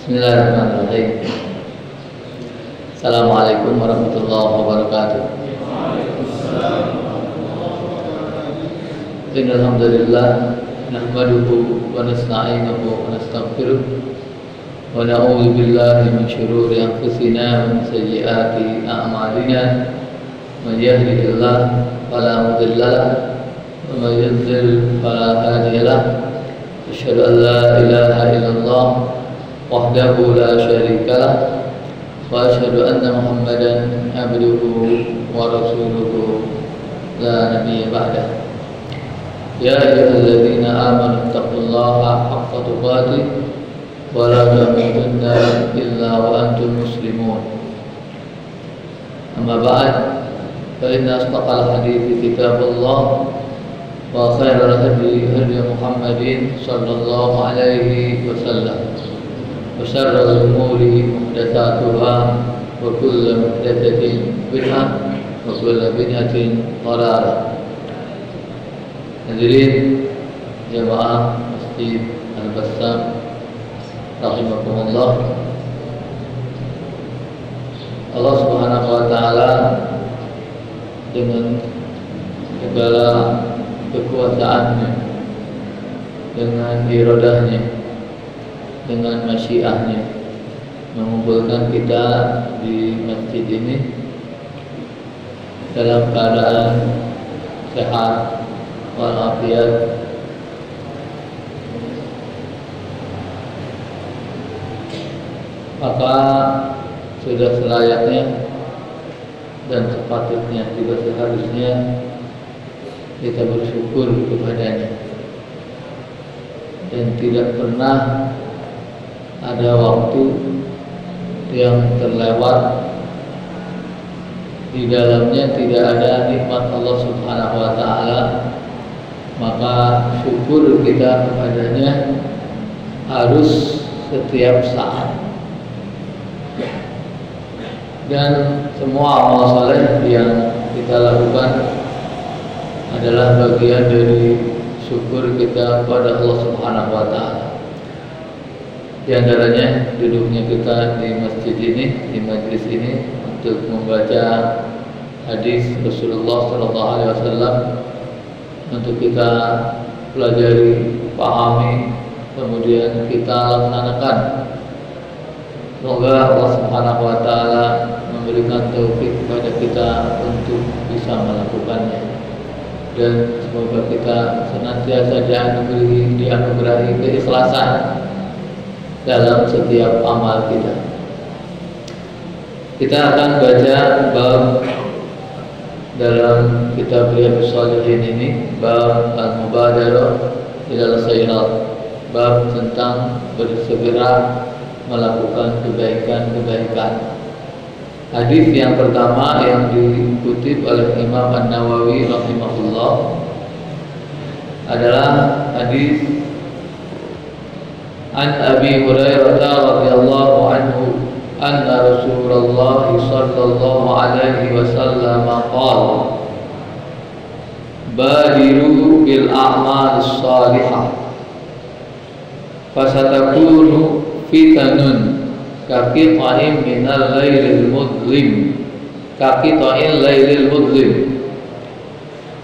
Bismillahirrahmanirrahim. Assalamualaikum warahmatullahi wabarakatuh. Innal hamdalillah nahmaduhu wa nasta'inuhu wa nastaghfiruh wa na'udzu billahi min shururi anfusina wa min sayyiati a'malina. Man yahdihillahu fala mudilla lahu wa man yudlil fala hadiya lahu. Asyhadu an la ilaha illallah wahdahu la syarika lah wa asyhadu anna Muhammadan abduhu wa rasuluhu la nabiyya ba'dah. Ya ayyuhalladzina amanu taqullaha haqqa tuqatih wa la tamutunna illa wa antum muslimun. Amma ba'd, fa inna asdaqal hadithi kitabullah wa khairal hadi hadi Muhammadin sallallahu alaihi wasallam. وشر الأمور محدثاتها وكل محدثة بدعة وكل بدعة ضلالة. Hadirin jamaah Masjid Al-Bassam rahimakumullah. Allah Subhanahu wa taala dengan segala kekuasaannya, dengan iradahnya, dengan masyiahnya mengumpulkan kita di masjid ini dalam keadaan sehat walafiat. Maka sudah selayaknya dan sepatutnya juga seharusnya kita bersyukur kepadanya, dan tidak pernah ada waktu yang terlewat di dalamnya tidak ada nikmat Allah Subhanahu wa taala, maka syukur kita kepadanya harus setiap saat. Dan semua amal saleh yang kita lakukan adalah bagian dari syukur kita kepada Allah Subhanahu wa taala. Di antaranya duduknya kita di masjid ini, di majlis ini untuk membaca hadis Rasulullah SAW, untuk kita pelajari, pahami, kemudian kita laksanakan. Semoga Allah Subhanahu wa taala memberikan taufik kepada kita untuk bisa melakukannya, dan semoga kita senantiasa dianugerahi keikhlasan dalam setiap amal kita. Kita akan baca bab dalam kitab Riyadhus Shalihin ini, bab al-mubadarah ilal khairat, bab tentang bersegera melakukan kebaikan-kebaikan. Hadis yang pertama yang dikutip oleh Imam An-Nawawi rahimahullah adalah hadis An Abi Hurairah radhiyallahu anhu anna Rasulullah sallallahu alaihi wasallam qala badiru bil a'mal salihah fasatakunu fitanun kaqita'in minal lailil mudlim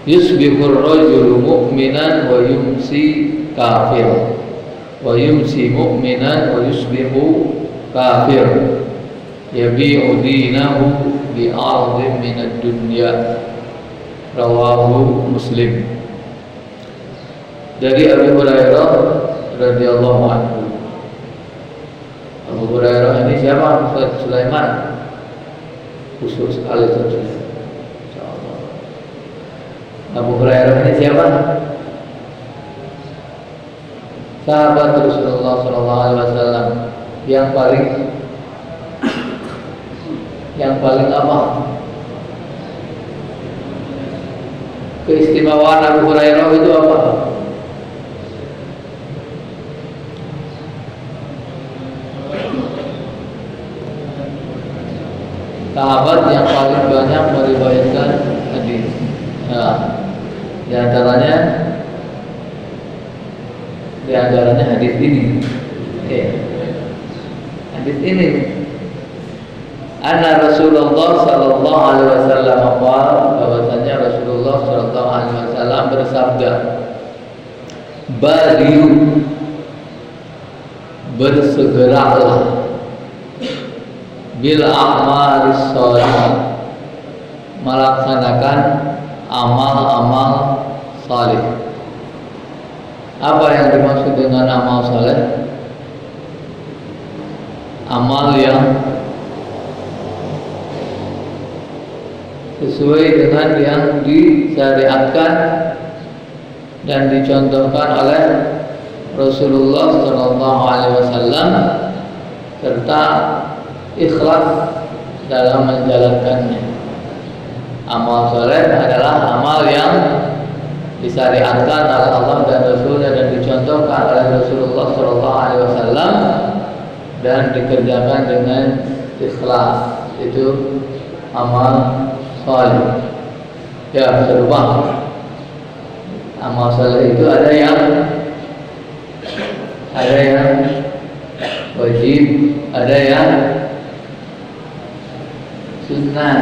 yusbihur rajulu mu'minan wa yumsi kafiran wa yumsi mu'minan wa yusbihu kafir yabi'u dinahu bi'ardhin minad dunya. Rawahu Muslim. Dari Abu Hurairah radhiyallahu anhu. Abu Hurairah ini siapa? Ustaz Sulaiman. Khusus sekali Ustaz Sulaiman. Insyaallah. Abu Hurairah ini siapa? Sahabat Rasulullah SAW yang paling apa? Keistimewaan Abu Hurairah itu apa? Sahabat yang paling banyak meriwayatkan hadis. Nah, di antaranya hadis ini. Oke. hadis ini. Anna Rasulullah sallallahu alaihi wasallam bahwasanya Rasulullah sallallahu alaihi wasallam bersabda, "Badiru, bersegeralah bil a'malis shalihah, melaksanakan amal-amal saleh." Apa yang dimaksud dengan amal saleh? Amal yang sesuai dengan yang disyariatkan dan dicontohkan oleh Rasulullah SAW, serta ikhlas dalam menjalankannya. Amal soleh adalah amal yang disyariatkan oleh Allah dan Rasulnya dan dicontohkan oleh Rasulullah SAW dan dikerjakan dengan ikhlas. Itu amal soleh. Ya, serupa. Amal soleh itu ada yang wajib, ada yang sunnah.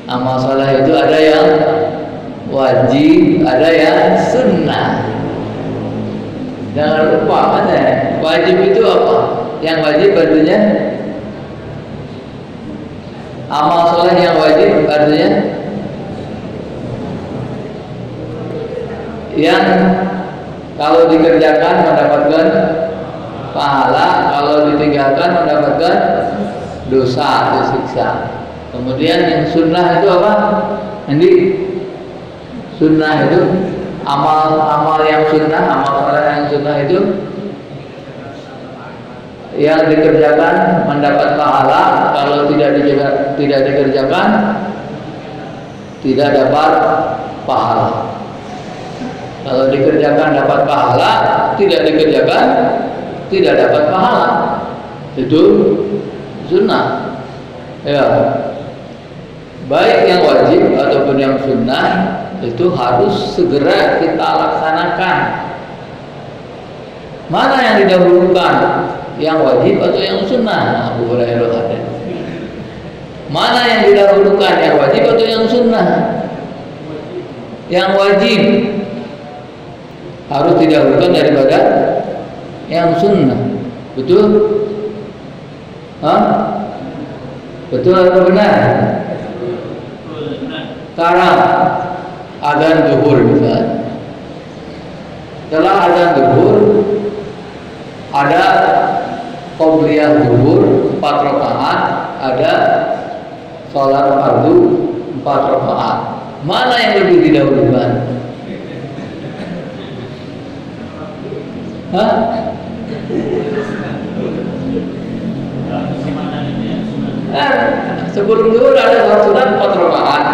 Amal soleh itu ada yang wajib, ada yang sunnah. Jangan lupa, mana wajib itu apa? Yang wajib artinya amal soleh yang wajib artinya yang kalau dikerjakan mendapatkan pahala, kalau ditinggalkan mendapatkan dosa, disiksa. Kemudian yang sunnah itu apa? Nanti sunnah itu amal yang sunnah, amal soleh yang sunnah itu yang dikerjakan mendapat pahala, kalau tidak dikerjakan tidak dapat pahala. Kalau dikerjakan dapat pahala, tidak dikerjakan tidak dapat pahala. Itu sunnah. Ya. Baik yang wajib ataupun yang sunnah itu harus segera kita laksanakan. Mana yang didahulukan? Yang wajib atau yang sunnah? Abu Hurairah ada. Mana yang didahulukan? Yang wajib atau yang sunnah? Yang wajib harus didahulukan daripada yang sunnah. Betul? Betul atau benar? Sekarang adzan zuhur misalnya. Setelah adzan zuhur ada qobliyah zuhur 4 rakaat, ada salat fardu 4 rakaat. Mana yang lebih didahulukan? Sebelum zuhur ada salat sunat 4 rakaat.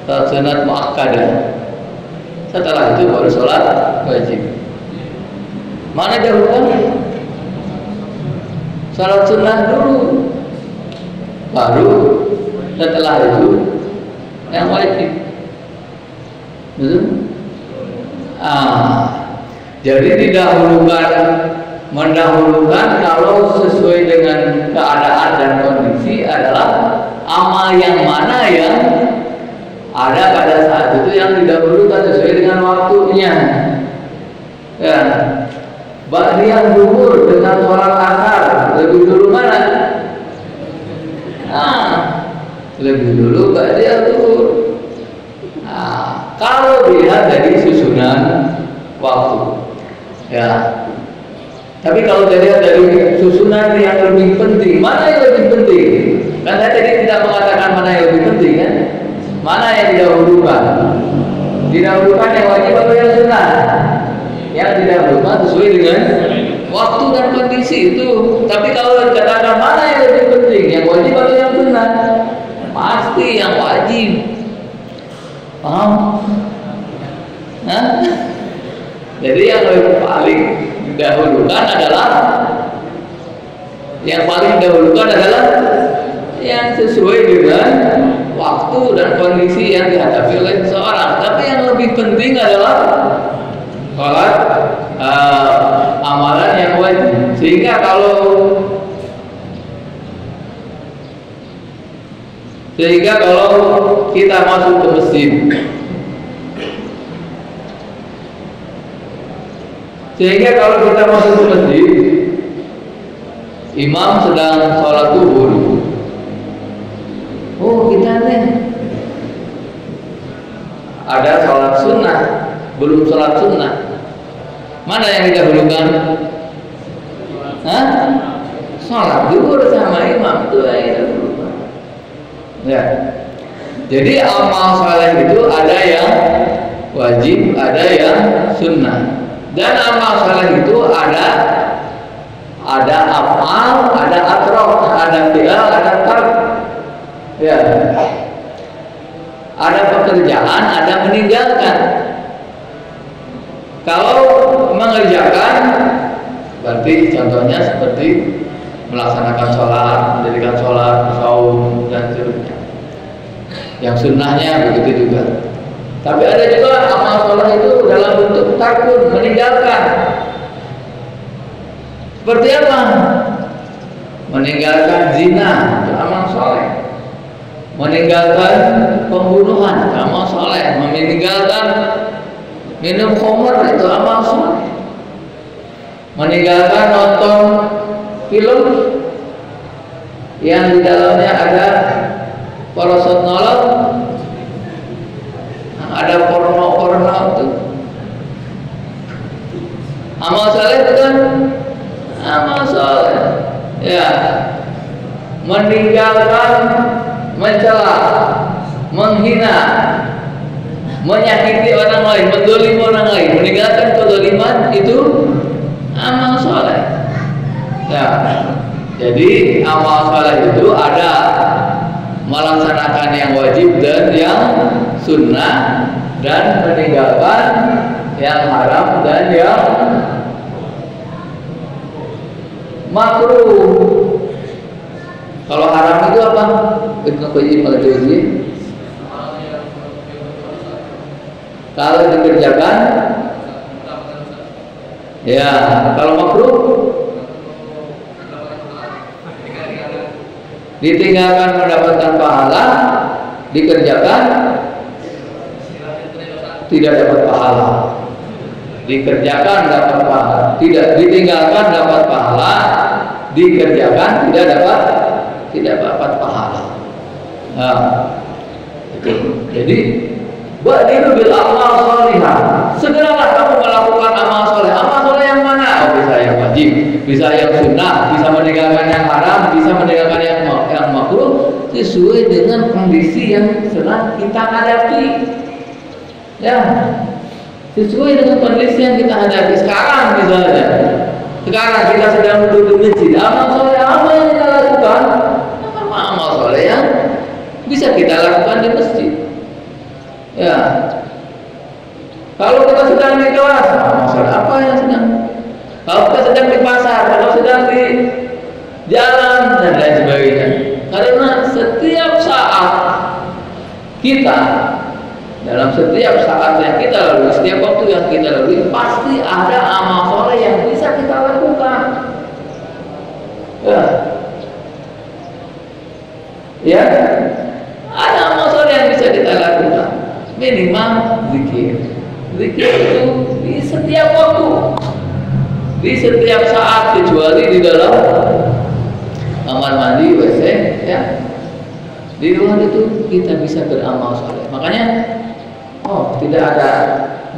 Salat sunat muakkadah. Setelah itu baru salat wajib. Mana dahulukan? Salat sunnah dulu, baru setelah itu yang wajib. Betul? Jadi mendahulukan kalau sesuai dengan keadaan dan kondisi adalah amal yang mana yang ada pada saat itu yang didahulukan sesuai dengan waktunya. Ya. Ba'diyah zuhur dengan sholat asar lebih dulu mana? Lebih dulu ba'diyah zuhur. Kalau dilihat dari susunan waktu, ya. Tapi kalau dilihat dari susunan yang lebih penting, mana yang lebih penting? Kan saya tadi tidak mengatakan mana yang lebih penting, kan? Mana yang didahulukan? Didahulukan yang wajib atau yang sunnah? Yang didahulukan sesuai dengan waktu dan kondisi itu. Tapi kalau dikatakan mana yang lebih penting, yang wajib atau yang sunnah? Pasti yang wajib. Paham? Jadi yang paling didahulukan adalah yang sesuai dengan waktu dan kondisi yang dihadapi oleh seseorang. Tapi yang lebih penting adalah sholat amalan yang wajib. Sehingga kalau kita masuk ke masjid, imam sedang sholat zuhur. Oh, kita nih ada sholat sunnah, belum sholat sunnah. Mana yang didahulukan? Sholat zuhur sama imam itu yang didahulukan. Ya. Jadi amal saleh itu ada yang wajib, ada yang sunnah. Dan amal saleh itu ada afal, ada atrok, ada fi'al, ada tark. Ya. Ada pekerjaan, ada meninggalkan. Kalau mengerjakan, berarti contohnya seperti melaksanakan sholat, mendirikan sholat, saum, dan seterusnya. Yang sunnahnya begitu juga. Tapi ada juga amal sholat itu dalam bentuk takun, meninggalkan. Seperti apa? Meninggalkan zina, itu amal sholat. Meninggalkan pembunuhan, amal sholat. Meninggalkan minum khamr, itu amal sholat. Meninggalkan nonton film yang di dalamnya ada porosot nolok, ada porno itu. Amal saleh bukan? Amal saleh. Ya. Meninggalkan mencela, menghina, menyakiti orang lain, menzalimi orang lain, meninggalkan kezaliman itu amal saleh. Ya. Jadi amal saleh itu ada melaksanakan yang wajib dan yang sunnah, dan meninggalkan yang haram dan yang makruh. Kalau haram itu apa? Ibnu Qayyim al-Jauziyah. Kalau dikerjakan, ya. Kalau makruh, ditinggalkan mendapatkan pahala, dikerjakan tidak dapat pahala. Dikerjakan dapat pahala, tidak ditinggalkan dapat pahala, dikerjakan tidak dapat pahala. Nah, itu. Jadi badiru bil amal sholihah. Segeralah kamu melakukan amal soleh. Amal soleh yang mana? Oh, bisa yang wajib, bisa yang sunnah, bisa meninggalkan yang haram, bisa meninggalkan yang makruh sesuai dengan kondisi yang sedang kita hadapi. Ya, sesuai dengan kondisi yang kita hadapi sekarang. Misalnya, sekarang kita sedang duduk di masjid. Amal soleh apa yang kita lakukan? Amal soleh yang bisa kita lakukan di masjid. Ya. Kalau kita sedang di kelas, amal soleh apa yang sedang? Kalau kita sedang di pasar, kalau sedang di jalan dan lain sebagainya. Karena setiap saat kita, dalam setiap saat yang kita lalui, setiap waktu yang kita lalui, pasti ada amal soleh yang bisa kita lakukan. Ya, ada amal soleh yang bisa kita lakukan. Minimal zikir. Zikir itu di setiap waktu, di setiap saat, kecuali di dalam kamar mandi, WC, ya. Di luar itu kita bisa beramal soleh. Makanya, tidak ada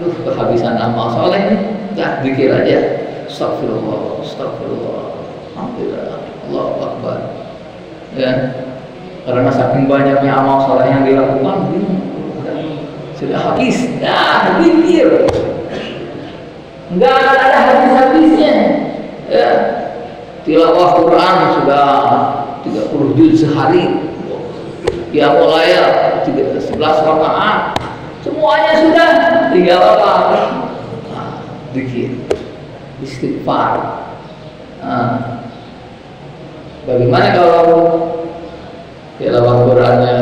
kehabisan amal soleh nih. Nah, zikir aja. Astagfirullah, astagfirullah, alhamdulillah, Allahu Akbar. Ya, karena saking banyaknya amal soleh yang dilakukan, sudah habis. Nah, zikir nggak ada habis-habisnya. Ya, tilawah Quran sudah 30 juz sehari. Ya mulai 11 rakaat. Semuanya sudah, tinggal apa? Zikir, istighfar. Bagaimana kalau tilawah Qurannya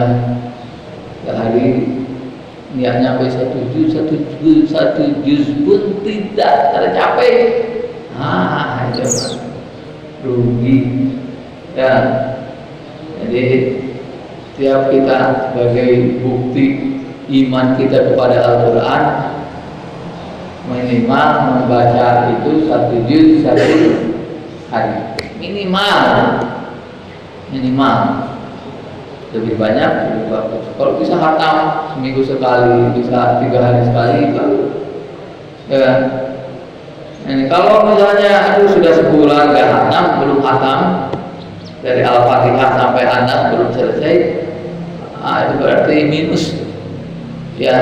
sehari niatnya sampai 1 juz satu juz pun tidak tercapai, itu rugi ya. Jadi setiap kita sebagai bukti iman kita kepada Al-Quran, minimal membaca itu 1 juz 1 hari, minimal. Lebih banyak lebih bagus. Kalau bisa khatam seminggu sekali, bisa 3 hari sekali, bagus ya. Ini kalau misalnya sudah sebulan gak khatam, belum khatam dari Al-Fatihah sampai Anas belum selesai, itu berarti minus ya.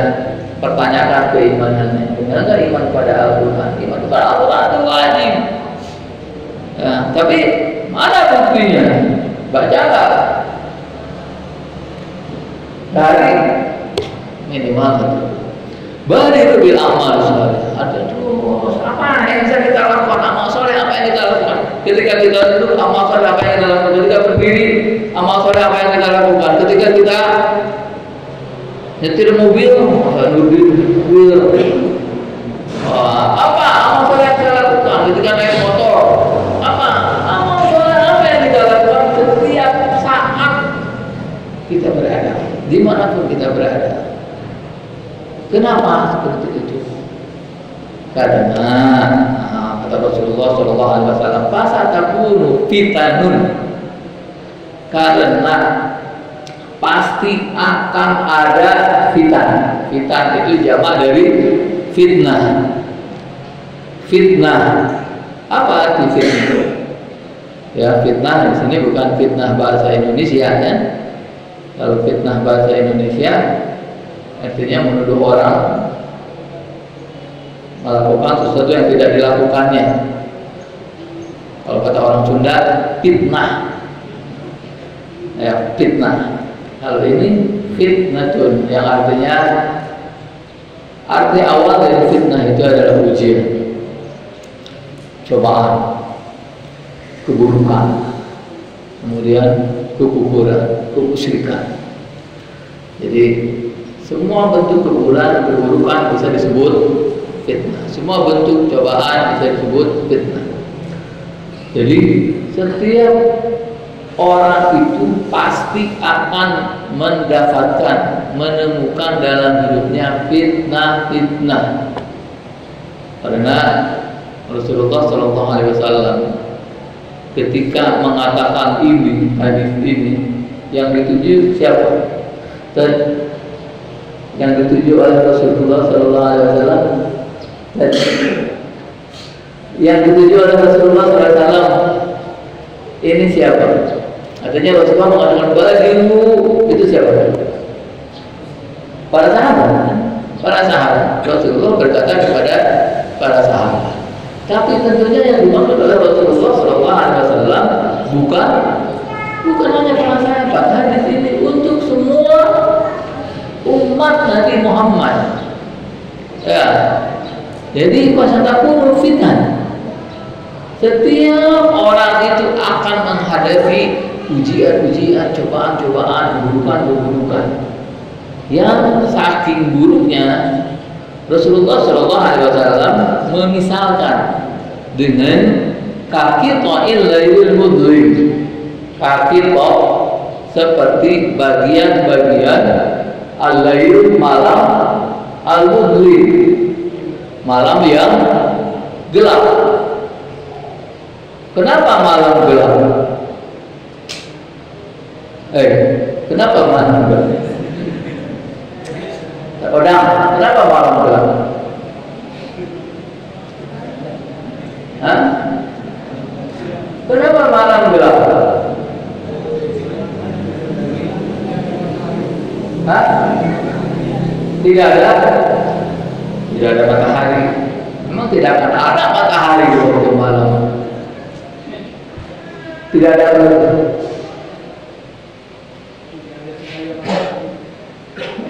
Pertanyakan keimanannya, benar nggak iman pada Al-Quran? Iman kepada Al-Quran itu wajib ya, tapi mana buktinya? Bacalah dari minimal itu. Badiru bil amal soleh. Ada terus apa yang bisa kita lakukan? Amal soleh apa yang kita lakukan? Ketika kita duduk, amal soleh apa yang kita lakukan? Ketika berdiri, amal soleh apa yang kita lakukan? Ketika kita nyetir mobil, apa amal soleh yang kita lakukan? Ketika naik motor, apa amal soleh apa yang kita lakukan? Setiap saat kita berada, dimanapun kita berada. Kenapa seperti itu? Karena kata Rasulullah SAW, "Fasatakunu fitanun." Karena pasti akan ada fitan. Fitan itu jamak dari fitnah. Fitnah. Apa arti fitnah? Ya, fitnah di sini bukan fitnah bahasa Indonesia ya. Kalau fitnah bahasa Indonesia artinya menuduh orang melakukan sesuatu yang tidak dilakukannya. Kalau kata orang Sunda, fitnah ya, fitnah. Kalau ini fitnatun, yang artinya arti awal dari fitnah itu adalah ujian, cobaan, keburukan, kemudian kekufuran, kemusyrikan. Jadi semua bentuk keburukan bisa disebut fitnah. Semua bentuk cobaan bisa disebut fitnah. Jadi setiap orang itu pasti akan mendapatkan, menemukan dalam hidupnya fitnah. Karena Rasulullah SAW ketika mengatakan ini, hadis ini, yang dituju siapa? Yang dituju oleh Rasulullah SAW, yang dituju oleh Rasulullah SAW ini siapa? Artinya Rasulullah mengatakan badiru, itu siapa? Para sahabat. Para sahabat. Rasulullah berkata kepada para sahabat. Tapi tentunya yang dimaksud oleh Rasulullah SAW bukan hanya para sahabat. Hadis ini untuk semua umat Nabi Muhammad. Ya. Jadi fasatakunul fitan. Setiap orang itu akan menghadapi ujian-ujian, cobaan-cobaan, keburukan-keburukan. Yang saking buruknya Rasulullah SAW memisalkan dengan kaki ta'il laylul mudlim. Kaki ta' seperti bagian-bagian al-layl, malam, al-mudlim, malam yang gelap. Kenapa malam gelap? Kenapa malam gelap? Kenapa malam gelap? Kenapa malam gelap? Tidak ada matahari. Memang tidak akan ada matahari di waktu malam. Tidak ada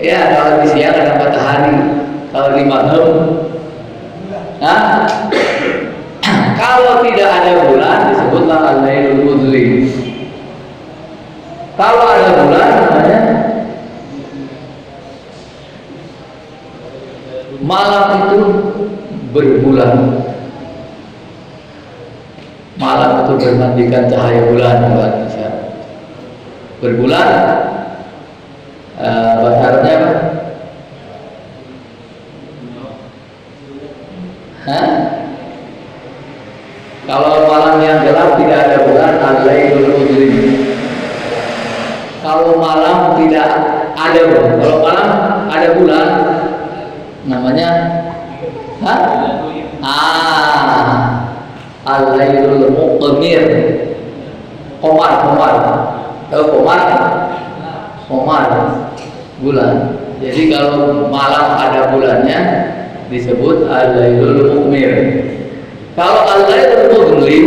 ya, kalau di siang ada matahari, kalau di malam kalau tidak ada bulan disebutlah al-lailul mudlim. Kalau ada bulan namanya malam itu berbulan. Malam itu bermandikan cahaya bulan, berbulan. Bahasa Arabnya apa? Hah? Kalau malam yang gelap tidak ada bulan, al-lailul muzlim. Kalau malam tidak ada bulan, kalau malam ada bulan, namanya al-lailul muqmir. Komar. Tahu komar? Komar, bulan. Jadi kalau malam ada bulannya disebut al-lailul muqmir. Kalau al-lailul muzlim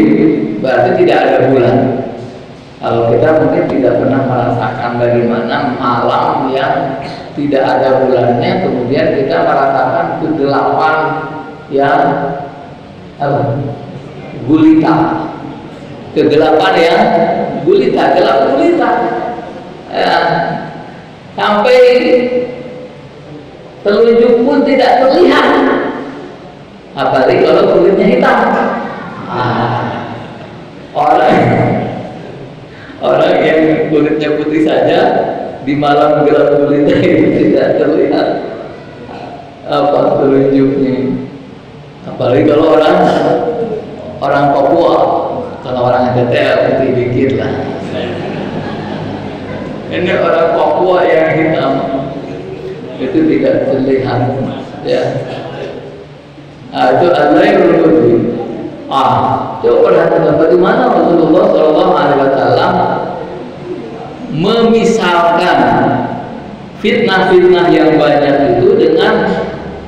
berarti tidak ada bulan. Kalau kita mungkin tidak pernah merasakan bagaimana malam yang tidak ada bulannya, kemudian kita merasakan kegelapan yang gulita. Kegelapan yang gulita, gelap gulita. Sampai telunjuk pun tidak terlihat, apalagi kalau kulitnya hitam. Orang yang kulitnya putih saja di malam gelap gulita itu tidak terlihat apa telunjuknya, apalagi kalau orang Papua. Kalau orang NTT putih dikit lah. Ini orang Papua yang hitam itu tidak terlihat, ya. Itu al-lailul muzlim. Coba perhatikan bagaimana Rasulullah SAW memisalkan fitnah-fitnah yang banyak itu dengan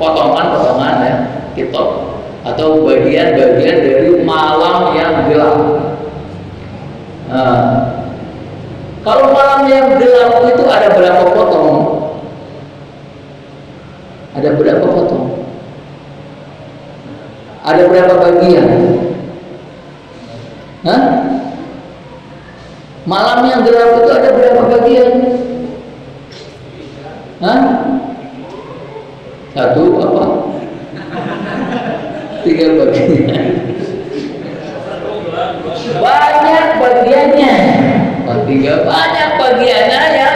potongan-potongan ya, kitab atau bagian-bagian dari malam yang gelap. Kalau malam yang gelap itu ada berapa potong? Ada berapa potong? Ada berapa bagian? Malam yang gelap itu ada berapa bagian? Satu apa? 3 bagian. Banyak bagiannya. Banyak bagiannya ya.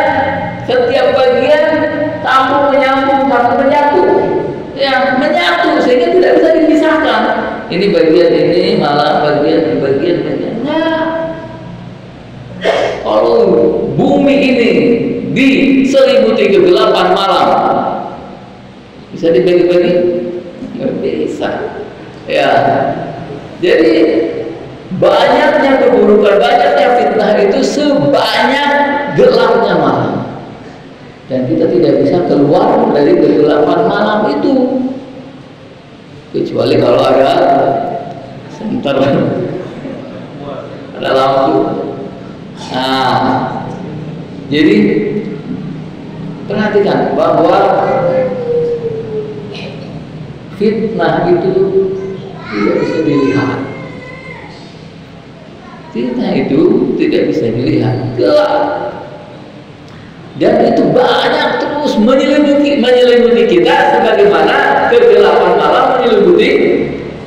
Setiap bagian sambung menyambung, satu menyatu. Ya, menyatu sehingga tidak bisa dipisahkan. Ini bagian ini, malah bagian. Nah, kalau bumi ini diselimuti kegelapan malam, bisa dibagi-bagi? Nggak bisa. Ya, jadi banyaknya keburukan, banyaknya fitnah itu sebanyak gelapnya malam. Dan kita tidak bisa keluar dari kegelapan malam itu, kecuali kalau ada senter, ada lampu. Jadi perhatikan bahwa fitnah itu tidak bisa dilihat. Fitnah itu tidak bisa dilihat, gelap. Dan itu banyak terus menyelimuti kita, sebagaimana kegelapan malam menyelimuti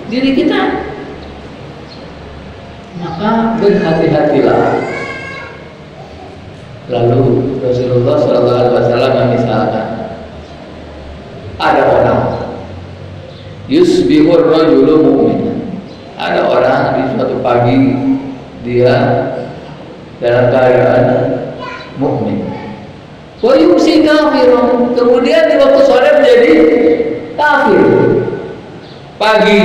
diri kita. Maka berhati-hatilah. Lalu Rasulullah SAW memisalkan, ada orang yusbihur rajulu mu'min. Ada orang di suatu pagi dia dalam keadaan mukmin. Wa yumsi kafirun. Kemudian di waktu sore menjadi kafir. Pagi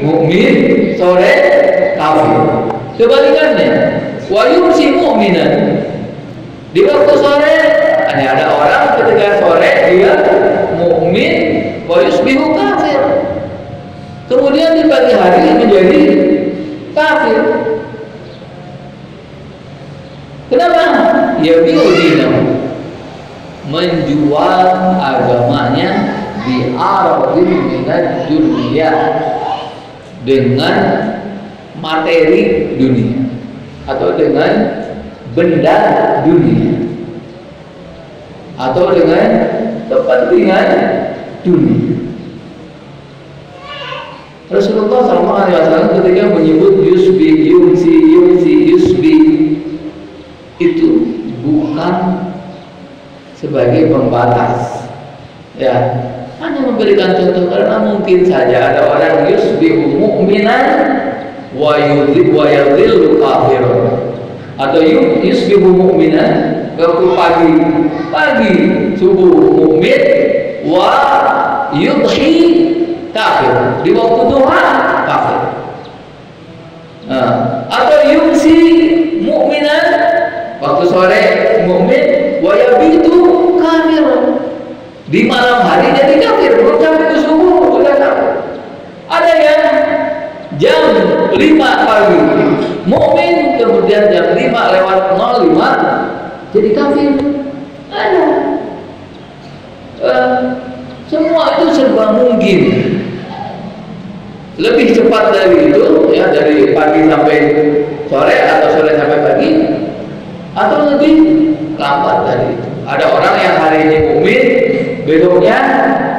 mukmin, sore kafir. Kebalikannya, wa yumsi mu'minan. Di waktu sore ada orang ketika sore dia mukmin, wa yusbihu kafir. Kemudian di pagi hari menjadi kafir. Kenapa? Ya bi'udinahu, menjual agamanya di aradin minad dunia, dengan materi dunia atau dengan benda dunia atau dengan kepentingan dunia. Rasulullah SAW ketika menyebut yusbi, yusbi itu bukan sebagai pembatas, ya, hanya memberikan contoh karena mungkin saja ada orang yusbihu mu'minan wa yadhillu kafiran, atau yusbihu mu'minan pagi subuh mukmin wa yudhi kafir, di waktu duha kafir. Atau yumsi mukminan, waktu sore mukmin, wa yabitu kafir, di malam hari jadi kafir, belum sampai ke subuh udah kafir. Ada yang jam 5 pagi mukmin, kemudian jam 5:05 jadi kafir. Ada. Semua itu serba mungkin. Lebih cepat dari itu, ya, dari pagi sampai sore atau sore sampai pagi, atau lebih lambat dari itu. Ada orang yang hari ini mukmin, besoknya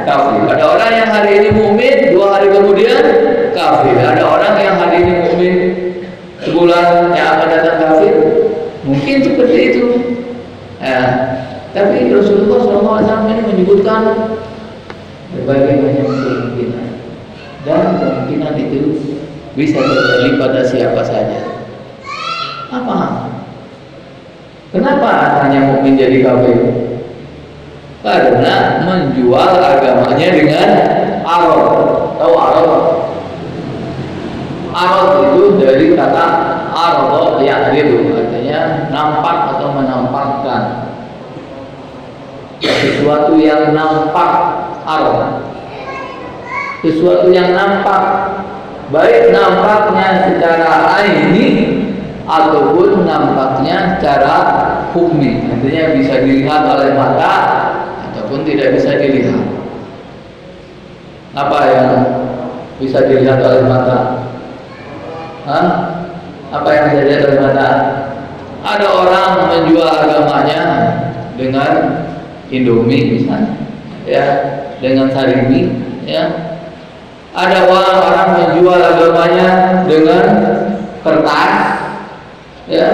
kafir. Ada orang yang hari ini mukmin, 2 hari kemudian kafir. Ada orang yang hari ini mukmin, sebulan yang akan datang kafir. Mungkin seperti itu. Tapi Rasulullah SAW ini menyebutkan berbagai macam kemungkinan, dan kemungkinan itu bisa terjadi pada siapa saja. Apa? Kenapa hanya mukmin jadi kafir? Karena menjual agamanya dengan arad. Tahu arad? Arad itu dari kata arad, ya'ridu, artinya nampak atau menampakkan sesuatu yang nampak. Arad, sesuatu yang nampak, baik nampaknya secara aini ataupun nampaknya secara hukmi, artinya bisa dilihat oleh mata ataupun tidak bisa dilihat. Apa yang bisa dilihat oleh mata? Apa yang bisa dilihat oleh mata? Ada orang menjual agamanya dengan Indomie misalnya, ya, dengan sarimi, ya. Ada orang menjual agamanya dengan kertas, ya,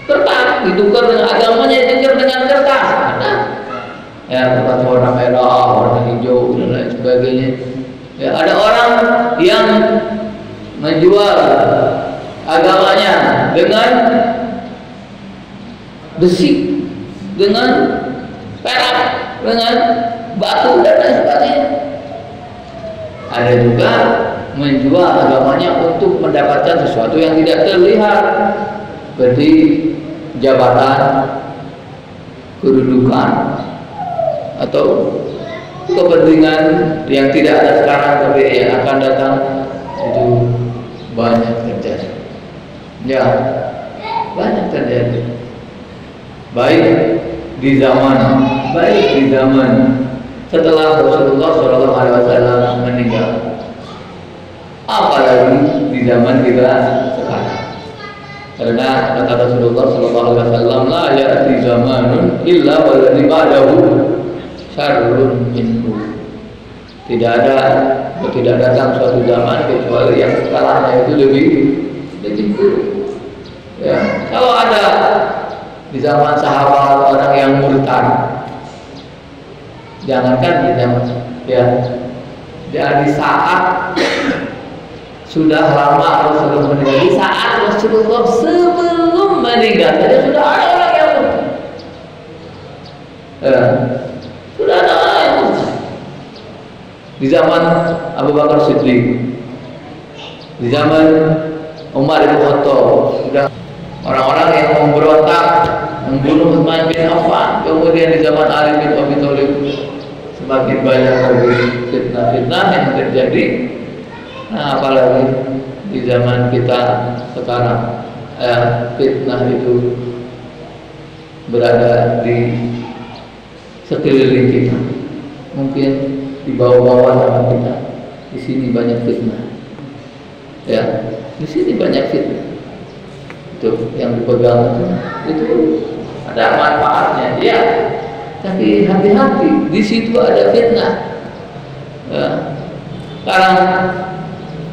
kertas ditukar dengan agamanya, ditukar dengan kertas, ya, kertas warna merah, warna hijau dan lain sebagainya. Ya, ada orang yang menjual agamanya dengan besi, dengan perak, dengan batu dan lain sebagainya. Ada juga menjual agamanya untuk mendapatkan sesuatu yang tidak terlihat, seperti jabatan, kedudukan, atau kepentingan yang tidak ada sekarang tapi yang akan datang. Itu banyak terjadi, ya, banyak terjadi, baik di zaman setelah Rasulullah SAW meninggal, apalagi di zaman kita sekarang. Karena kata Rasulullah SAW, la ya'ti zamanun illa walladhi ba'dahu syarrun minhu. Tidak datang suatu zaman kecuali yang setelahnya itu lebih buruk. Ya, kalau ada di zaman sahabat orang yang murtad, jangankan di zaman, ya, dari saat sudah lama Rasulullah meninggal, di saat Rasulullah sebelum meninggal saja sudah ada orang yang murtad. Sudah ada orang yang murtad. Di zaman Abu Bakar Siddiq, di zaman Umar bin Khattab, sudah orang-orang yang memberontak membunuh Utsman bin Affan. Kemudian di zaman Ali bin Abi Thalib semakin banyak lagi fitnah-fitnah yang terjadi. Nah, apalagi di zaman kita sekarang, fitnah itu berada di sekeliling kita, mungkin di bawah-bawah nama kita. Di sini banyak fitnah, ya, di sini banyak fitnah. Itu yang dipegang itu ada manfaatnya, ya, tapi hati-hati, di situ ada fitnah. Ya. Sekarang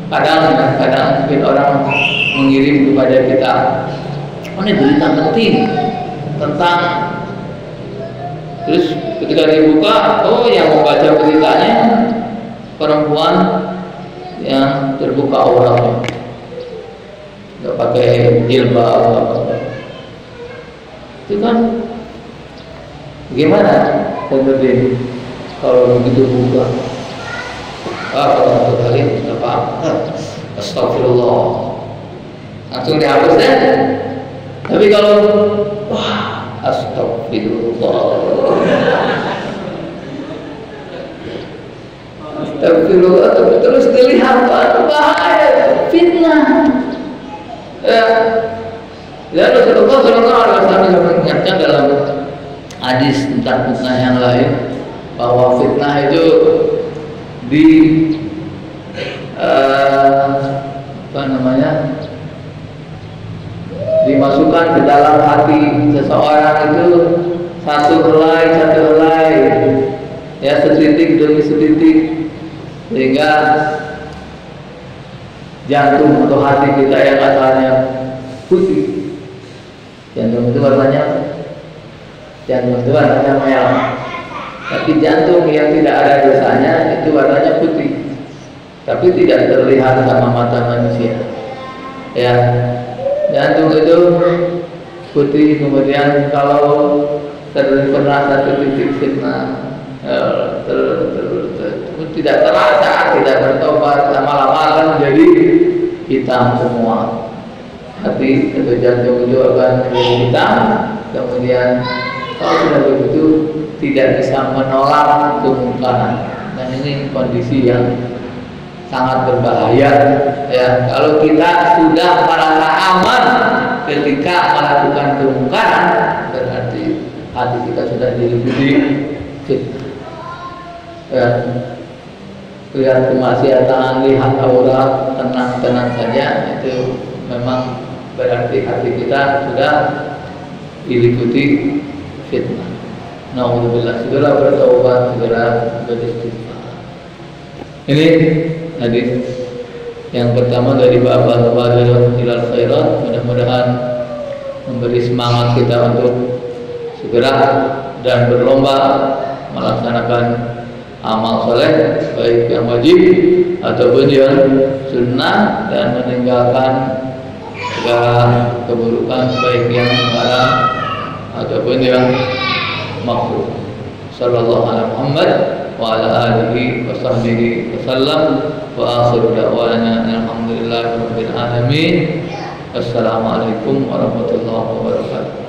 Kadang mungkin orang mengirim kepada kita, ini berita penting tentang, terus ketika dibuka, oh yang membaca beritanya perempuan yang terbuka auratnya, nggak pakai jilbab, itu kan gimana kemudian kalau begitu buka, kalau kali apa, astagfirullah, langsung dihapus deh. Tapi kalau wah astagfirullah, astagfirullah terus dilihat, bahaya, fitnah. Ya Rasulullah SAW mengingatkan dalam hadis tentang fitnah yang lain, bahwa fitnah itu dimasukkan ke dalam hati seseorang itu satu helai, ya, setitik demi setitik, sehingga jantung atau hati kita yang asalnya putih, jantung itu warnanya merah, tapi jantung yang tidak ada dosanya itu warnanya putih, tapi tidak terlihat sama mata manusia. Ya, jantung itu putih, kemudian kalau pernah satu titik fitnah tidak terasa, tidak bertobat, lama-lama akan menjadi hitam semua. Hati atau jantung itu akan menjadi hitam, kemudian kalau sudah begitu tidak bisa menolak kemungkaran, dan ini kondisi yang sangat berbahaya. Ya, kalau kita sudah merasa aman ketika melakukan kemungkaran, berarti hati kita sudah diliputi fitnah. Ya, lihat kemaksiatan, lihat aurat, tenang-tenang saja, itu memang berarti hati kita sudah diliputi fitnah. Nauzubillah, segera bertaubat, segera beristighfar. Ini hadis yang pertama dari Bapak Badir ilal khairat. Mudah-mudahan memberi semangat kita untuk segera dan berlomba melaksanakan amal soleh, baik yang wajib ataupun yang sunnah, dan meninggalkan segala keburukan, baik yang haram ataupun yang makruh. Sallallahu alaihi Muhammad wa ala alihi wa sahbihi wasallam, wa akhiru da'wana alhamdulillahi rabbil alamin. Assalamualaikum warahmatullahi wabarakatuh.